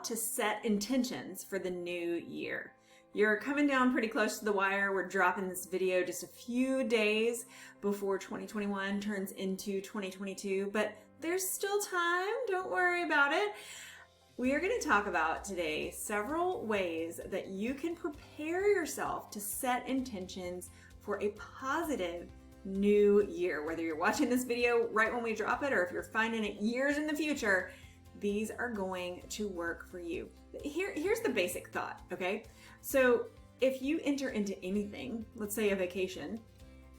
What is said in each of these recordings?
to set intentions for the new year. You're coming down pretty close to the wire. We're dropping this video just a few days before 2021 turns into 2022, but there's still time. Don't worry about it. We are going to talk about today several ways that you can prepare yourself to set intentions for a positive new year. Whether you're watching this video right when we drop it or if you're finding it years in the future, these are going to work for you. Here's the basic thought, okay? So if you enter into anything, let's say a vacation,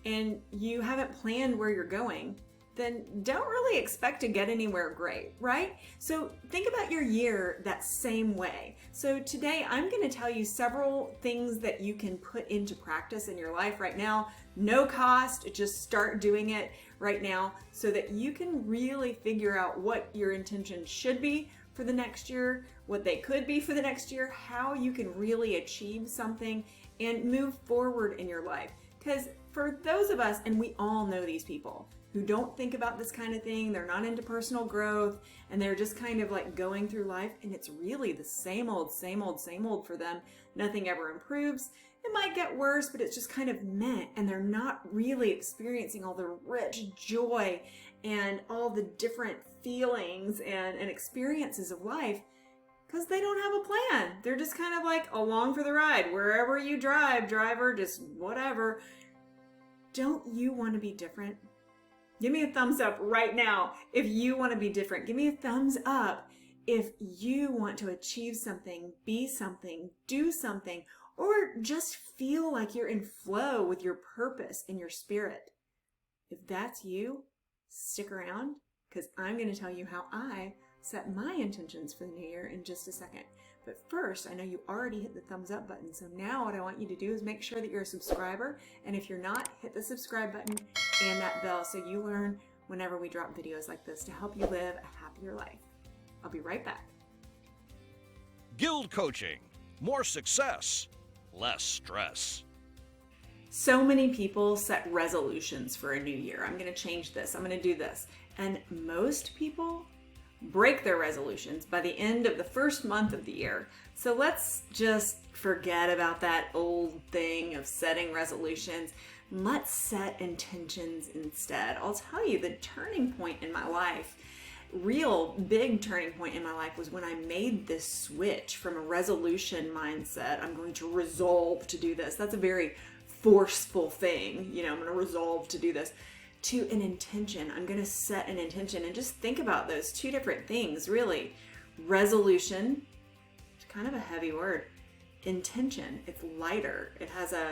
and you haven't planned where you're going, then don't really expect to get anywhere great, right? So think about your year that same way. So today I'm going to tell you several things that you can put into practice in your life right now. No cost, just start doing it right now so that you can really figure out what your intentions should be for the next year, what they could be for the next year, how you can really achieve something and move forward in your life. Because for those of us, and we all know these people, who don't think about this kind of thing, they're not into personal growth, and they're just kind of like going through life, and it's really the same old for them. Nothing ever improves. It might get worse, but it's just kind of meh, and they're not really experiencing all the rich joy and all the different feelings and experiences of life because they don't have a plan. They're just kind of like along for the ride. Wherever you drive, driver, just whatever. Don't you want to be different? Give me a thumbs up right now if you want to be different. Give me a thumbs up if you want to achieve something, be something, do something, or just feel like you're in flow with your purpose and your spirit. If that's you, stick around because I'm going to tell you how I set my intentions for the new year in just a second. But first, I know you already hit the thumbs up button. So now what I want you to do is make sure that you're a subscriber. And if you're not, hit the subscribe button and that bell so you learn whenever we drop videos like this to help you live a happier life. I'll be right back. GILD Coaching. More success, less stress. So many people set resolutions for a new year. I'm going to change this. I'm going to do this. And most people break their resolutions by the end of the first month of the year. So let's just forget about that old thing of setting resolutions. Let's set intentions instead. I'll tell you the turning point in my life, real big turning point in my life was when I made this switch from a resolution mindset. I'm going to resolve to do this. That's a very forceful thing. You know, I'm going to resolve to do this. To an intention. I'm going to set an intention and just think about those two different things, really. Resolution, it's kind of a heavy word. Intention, it's lighter. It has a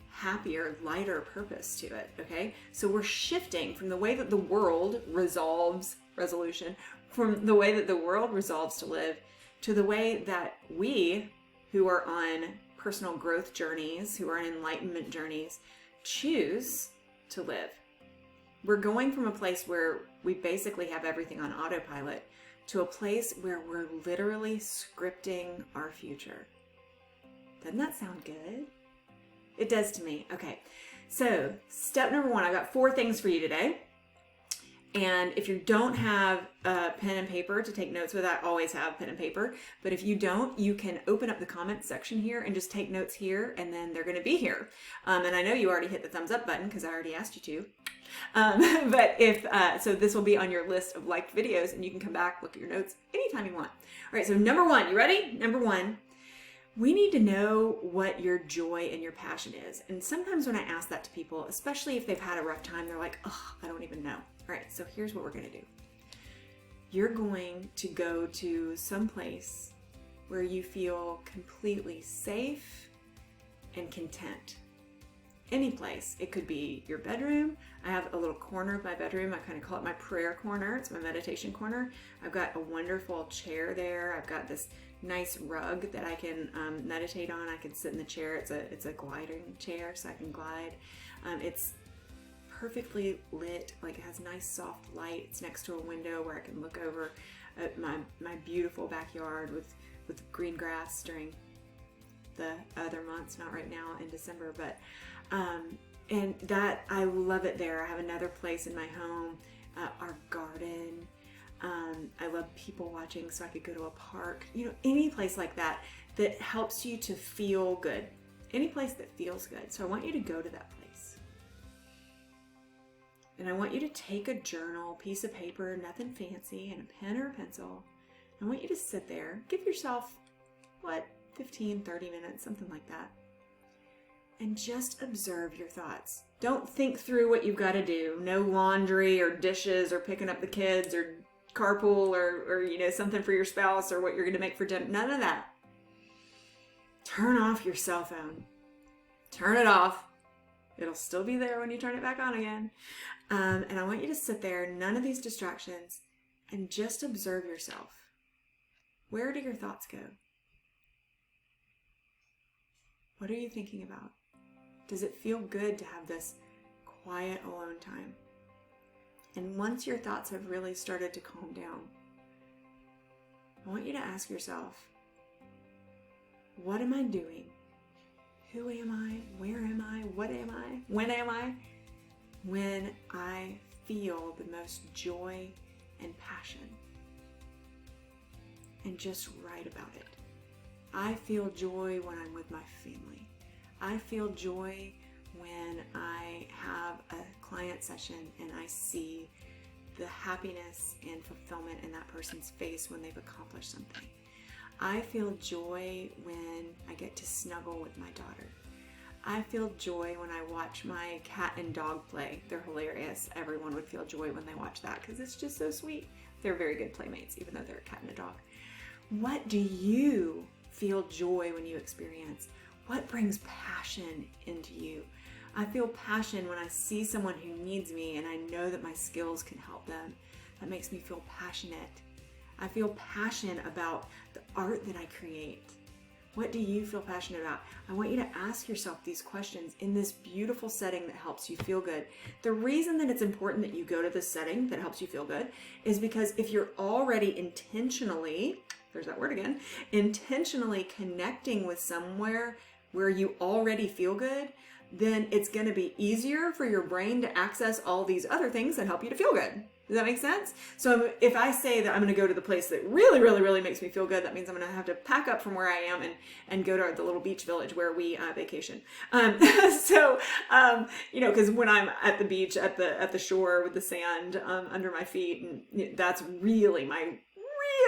happier, lighter purpose to it, okay? So we're shifting from the way that the world resolves resolution, from the way that the world resolves to live, to the way that we, who are on personal growth journeys, who are on enlightenment journeys, choose to live. We're going from a place where we basically have everything on autopilot to a place where we're literally scripting our future. Doesn't that sound good? It does to me. Okay, so step number one, I've got 4 things for you today. And if you don't have a pen and paper to take notes with, I always have pen and paper. But if you don't, you can open up the comments section here and just take notes here, and then they're going to be here. And I know you already hit the thumbs up button because I already asked you to. But so this will be on your list of liked videos, and you can come back, look at your notes anytime you want. All right, so number 1, you ready? Number 1. We need to know what your joy and your passion is. And sometimes when I ask that to people, especially if they've had a rough time, they're like, oh, I don't even know. All right, so here's what we're going to do. You're going to go to some place where you feel completely safe and content. Any place. It could be your bedroom. I have a little corner of my bedroom. I kind of call it my prayer corner. It's my meditation corner. I've got a wonderful chair there. I've got this nice rug that I can meditate on. I can sit in the chair. It's a gliding chair, so I can glide. It's perfectly lit, like it has nice soft light. It's next to a window where I can look over at my beautiful backyard with green grass during the other months, not right now in December, but and that I love it there. I have another place in my home, our garden. I love people watching, so I could go to a park. Any place like that helps you to feel good. Any place that feels good. So I want you to go to that place. And I want you to take a journal, piece of paper, nothing fancy, and a pen or a pencil. I want you to sit there. Give yourself, 15, 30 minutes, something like that. And just observe your thoughts. Don't think through what you've got to do. No laundry or dishes or picking up the kids or carpool or something for your spouse or what you're going to make for dinner. None of that. Turn off your cell phone. Turn it off. It'll still be there when you turn it back on again. And I want you to sit there, none of these distractions, and just observe yourself. Where do your thoughts go? What are you thinking about? Does it feel good to have this quiet alone time? And once your thoughts have really started to calm down, I want you to ask yourself, what am I doing? Who am I? Where am I? What am I? When am I? When I feel the most joy and passion. And just write about it. I feel joy when I'm with my family. I feel joy when I have a client session and I see the happiness and fulfillment in that person's face when they've accomplished something. I feel joy when I get to snuggle with my daughter. I feel joy when I watch my cat and dog play. They're hilarious. Everyone would feel joy when they watch that because it's just so sweet. They're very good playmates, even though they're a cat and a dog. What do you feel joy when you experience? What brings passion into you? I feel passion when I see someone who needs me and I know that my skills can help them. That makes me feel passionate. I feel passion about the art that I create. What do you feel passionate about? I want you to ask yourself these questions in this beautiful setting that helps you feel good. The reason that it's important that you go to this setting that helps you feel good is because if you're already intentionally, there's that word again, intentionally connecting with somewhere where you already feel good, then it's going to be easier for your brain to access all these other things that help you to feel good. Does that make sense? So if I say that I'm going to go to the place that really, really, really makes me feel good, that means I'm going to have to pack up from where I am and go to the little beach village where we vacation. Because when I'm at the beach, at the shore with the sand under my feet, and that's really my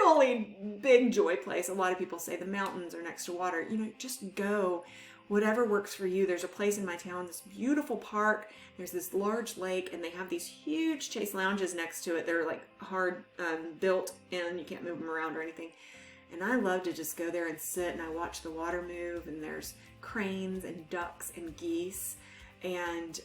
really big joy place. A lot of people say the mountains are next to water. Just go. Whatever works for you. There's a place in my town, this beautiful park. There's this large lake, and they have these huge chase lounges next to it. They're like hard built, and you can't move them around or anything. And I love to just go there and sit, and I watch the water move, and there's cranes and ducks and geese, and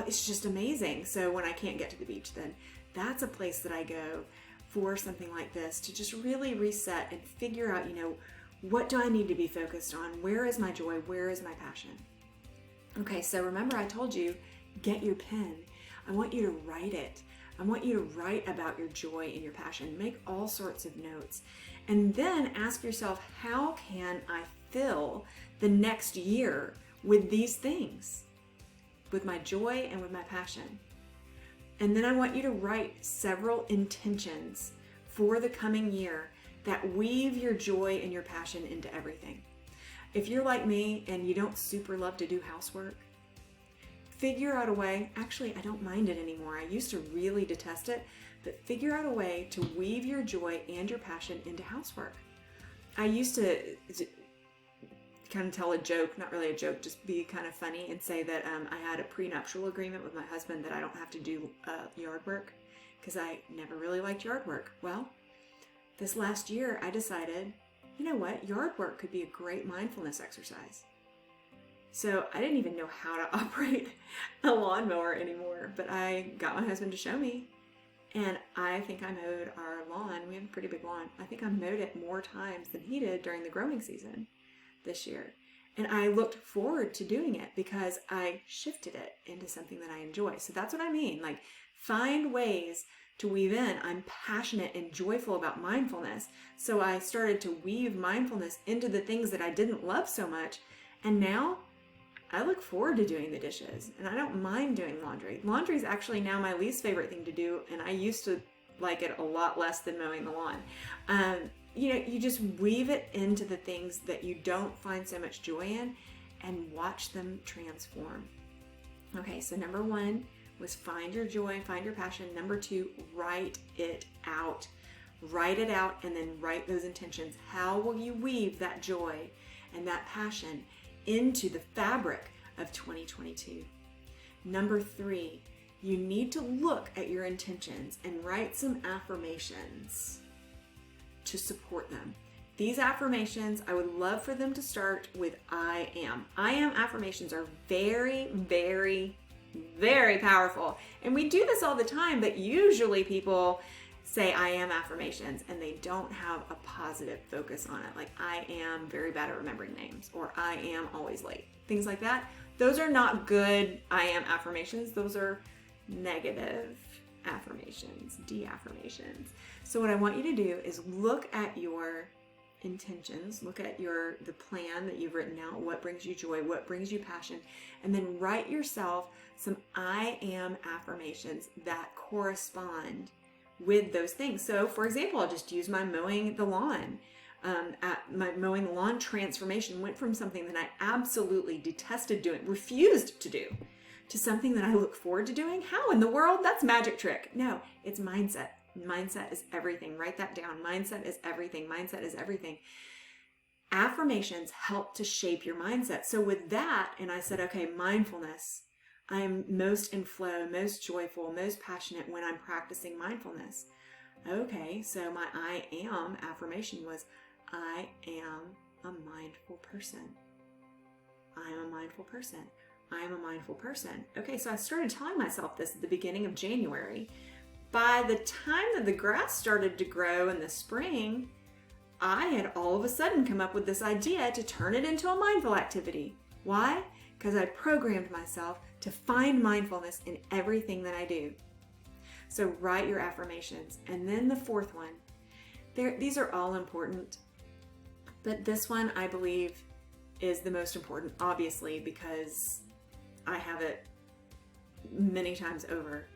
it's just amazing. So when I can't get to the beach, then that's a place that I go for something like this, to just really reset and figure out, what do I need to be focused on? Where is my joy? Where is my passion? Okay, so remember I told you, get your pen. I want you to write it. I want you to write about your joy and your passion. Make all sorts of notes. And then ask yourself, how can I fill the next year with these things? With my joy and with my passion. And then I want you to write several intentions for the coming year that weave your joy and your passion into everything. If you're like me and you don't super love to do housework, figure out a way. Actually, I don't mind it anymore. I used to really detest it, but figure out a way to weave your joy and your passion into housework. I used to kind of tell a joke, not really a joke, just be kind of funny and say that I had a prenuptial agreement with my husband that I don't have to do yard work because I never really liked yard work. Well, this last year I decided, you know what, yard work could be a great mindfulness exercise. So I didn't even know how to operate a lawnmower anymore, but I got my husband to show me. And I think I mowed our lawn. We have a pretty big lawn. I think I mowed it more times than he did during the growing season this year. And I looked forward to doing it because I shifted it into something that I enjoy. So that's what I mean. Like, find ways to weave in. I'm passionate and joyful about mindfulness. So I started to weave mindfulness into the things that I didn't love so much. And now I look forward to doing the dishes, and I don't mind doing laundry. Laundry is actually now my least favorite thing to do, and I used to like it a lot less than mowing the lawn. You just weave it into the things that you don't find so much joy in and watch them transform. Okay, so number 1 was find your joy, find your passion. Number 2, write it out. Write it out and then write those intentions. How will you weave that joy and that passion into the fabric of 2022? Number 3, you need to look at your intentions and write some affirmations to support them. These affirmations, I would love for them to start with I am. I am affirmations are very, very, very powerful. And we do this all the time, but usually people say I am affirmations and they don't have a positive focus on it. Like I am very bad at remembering names, or I am always late. Things like that. Those are not good I am affirmations. Those are negative affirmations, de-affirmations. So what I want you to do is look at your intentions, look at the plan that you've written out, what brings you joy, what brings you passion, and then write yourself some I am affirmations that correspond with those things. So for example, I'll just use my mowing the lawn. My mowing the lawn transformation went from something that I absolutely detested doing, refused to do, to something that I look forward to doing. How in the world? That's magic trick. No, it's mindset. Mindset is everything. Write that down. Mindset is everything. Mindset is everything. Affirmations help to shape your mindset. So with that, and I said, okay, mindfulness. I'm most in flow, most joyful, most passionate when I'm practicing mindfulness. Okay, so my I am affirmation was, I am a mindful person. I am a mindful person. I am a mindful person. Okay, so I started telling myself this at the beginning of January. By the time that the grass started to grow in the spring, I had all of a sudden come up with this idea to turn it into a mindful activity. Why? Because I programmed myself to find mindfulness in everything that I do. So write your affirmations. And then the 4th one, these are all important, but this one I believe is the most important, obviously, because I have it many times over.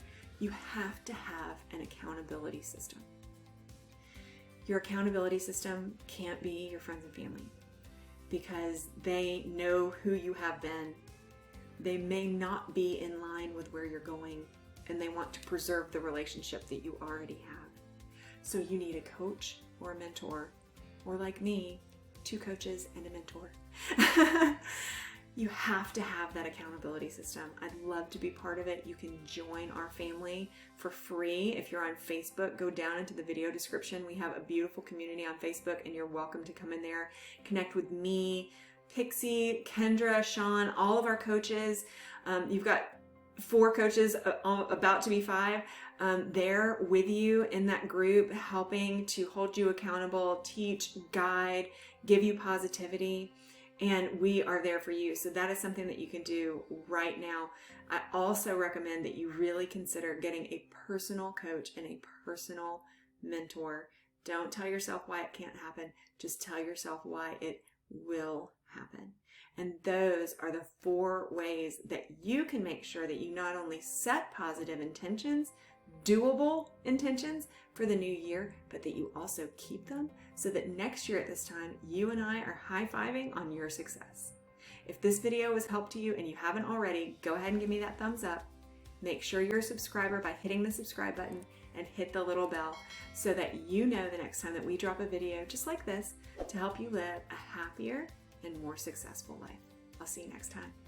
You have to have an accountability system. Your accountability system can't be your friends and family because they know who you have been. They may not be in line with where you're going, and they want to preserve the relationship that you already have. So you need a coach or a mentor, or like me, 2 coaches and a mentor. You have to have that accountability system. I'd love to be part of it. You can join our family for free. If you're on Facebook, go down into the video description. We have a beautiful community on Facebook, and you're welcome to come in there, connect with me, Pixie, Kendra, Sean, all of our coaches. You've got 4 coaches, about to be 5, there with you in that group, helping to hold you accountable, teach, guide, give you positivity. And we are there for you. So that is something that you can do right now. I also recommend that you really consider getting a personal coach and a personal mentor. Don't tell yourself why it can't happen. Just tell yourself why it will happen. And those are the 4 ways that you can make sure that you not only set positive intentions, doable intentions for the new year, but that you also keep them so that next year at this time, you and I are high-fiving on your success. If this video was helpful to you and you haven't already, go ahead and give me that thumbs up. Make sure you're a subscriber by hitting the subscribe button and hit the little bell so that you know the next time that we drop a video just like this to help you live a happier and more successful life. I'll see you next time.